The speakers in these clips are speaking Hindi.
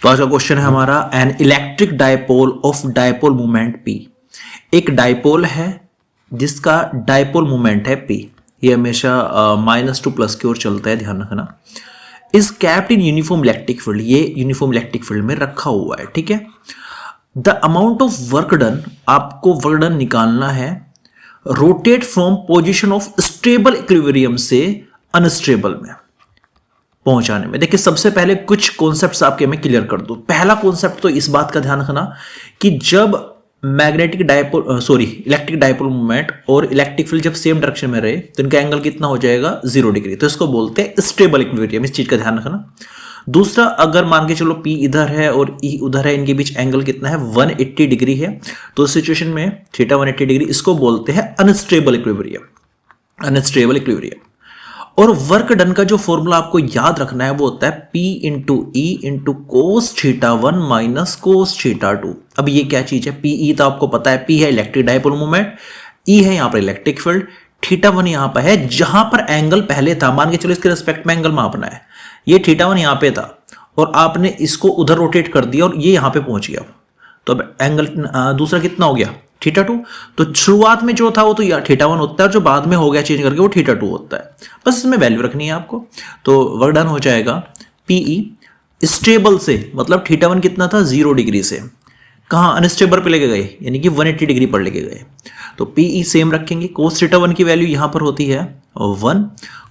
तो आज का क्वेश्चन है हमारा an electric dipole of dipole moment P। एक डायपोल है जिसका डायपोल मोमेंट है P। ये हमेशा -2 प्लस की ओर चलता है, ध्यान रखना। Is capped in uniform electric field, ये यूनिफॉर्म इलेक्ट्रिक फील्ड में रखा हुआ है, ठीक है। The amount of work done, आपको वर्क डन निकालना है rotate from position of stable equilibrium से अनस्टेबल में पहुंचाने में। देखिए सबसे पहले कुछ कॉन्सेप्ट्स आपके मैं क्लियर कर दूं। पहला कॉन्सेप्ट तो इस बात का ध्यान रखना कि जब magnetic dipole electric dipole moment और इलेक्ट्रिक फील्ड जब सेम डायरेक्शन में रहे तो इनका एंगल कितना हो जाएगा, 0 डिग्री। तो इसको बोलते हैं स्टेबल इक्विलिब्रियम, इस चीज का ध्यान रखना। दूसरा, अगर मान के चलो P इधर है और E उधर है, इनके बीच एंगल कितना है, 180 डिग्री है। तो इस सिचुएशन में थीटा 180 डिग्री, इसको बोलते हैं अनस्टेबल इक्विलिब्रियम, अनस्टेबल इक्विलिब्रियम। और वर्क डन का जो फॉर्मूला आपको याद रखना है वो होता है P into E into cos theta 1 minus cos theta 2। अब ये क्या चीज है, P E तो आपको पता है, P है इलेक्ट्रिक डायपोल मोमेंट, E है यहाँ पर इलेक्ट्रिक फील्ड, थीटा 1 यहाँ पर है जहां पर एंगल पहले था। मान के चलो इसके रिस्पेक्ट में एंगल मापना है, ये थीटा 1 यहाँ पे था और आपने इसको उधर रोटेट कर दिया और ये यहाँ पे पहुंच गया। तो अब एंगल दूसरा कितना हो गया, थीटा 2। तो शुरुआत में जो था वो तो थीटा 1 होता है और जो बाद में हो गया चेंज करके वो थीटा 2 होता है। बस इसमें वैल्यू रखनी है आपको। तो वर्क डन हो जाएगा PE स्टेबल से, मतलब थीटा 1 कितना था, 0 डिग्री से कहाँ अनस्टेबल पे लेके गए, यानी कि 180 डिग्री पर लेके गए। तो PE सेम रखेंगे। कोस थीटा 1 की वैल्यू यहाँ पर होती है 1,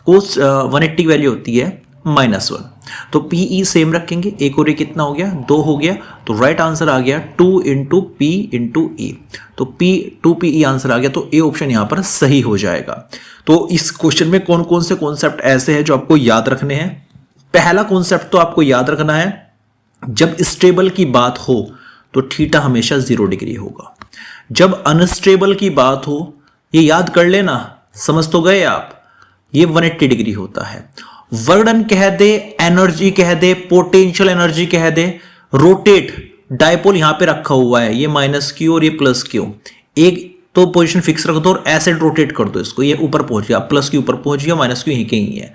कोस 180 की वैल्यू होती है -1। तो PE सेम रखेंगे। एक और ये कितना हो गया, 2 हो गया। तो राइट आंसर आ गया 2 इंटू P इंटू E। तो 2PE आंसर आ गया। तो ए ऑप्शन यहां पर सही हो जाएगा। तो इस क्वेश्चन में कौन कौन से कॉन्सेप्ट ऐसे हैं जो आपको याद रखने हैं। पहला कॉन्सेप्ट तो आपको याद रखना है, जब स्टेबल की बात हो तो थीटा हमेशा 0 डिग्री होगा। जब अनस्टेबल की बात हो, ये याद कर लेना, समझ तो गए आप, ये 180 डिग्री होता है। वर्क डन कह दे, एनर्जी कह दे, पोटेंशियल एनर्जी कह दे, रोटेट डायपोल यहां पे रखा हुआ है, ये -Q और ये +Q। एक तो पोजीशन फिक्स रख दो और ऐसे रोटेट कर दो इसको, ये ऊपर पहुंच गया, +Q ऊपर पहुंच गया, -Q यहीं कहीं है।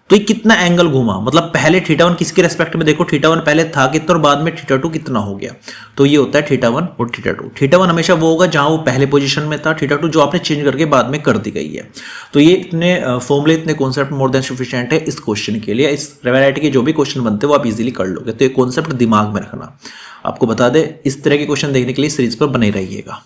तो ये कितना एंगल घूमा, मतलब पहले थीटा 1 किसके रेस्पेक्ट में, देखो थीटा 1 पहले था कितना और बाद में थीटा 2 कितना हो गया। तो ये होता है थीटा 1 और थीटा 2। थीटा 1 हमेशा वो होगा जहां वो पहले पोजीशन में था, थीटा 2 जो आपने चेंज करके बाद में कर दी गई है। तो ये इतने फॉर्मूले, इतने कॉन्सेप्ट मोर देन सफिशिएंट है इस क्वेश्चन के लिए। इस वैरायटी के जो भी क्वेश्चन बनते हैं वो आप इजीली कर लोगे। तो ये कॉन्सेप्ट दिमाग में रखना। आपको बता दें, इस तरह के क्वेश्चन देखने के लिए सीरीज पर बने रहिएगा।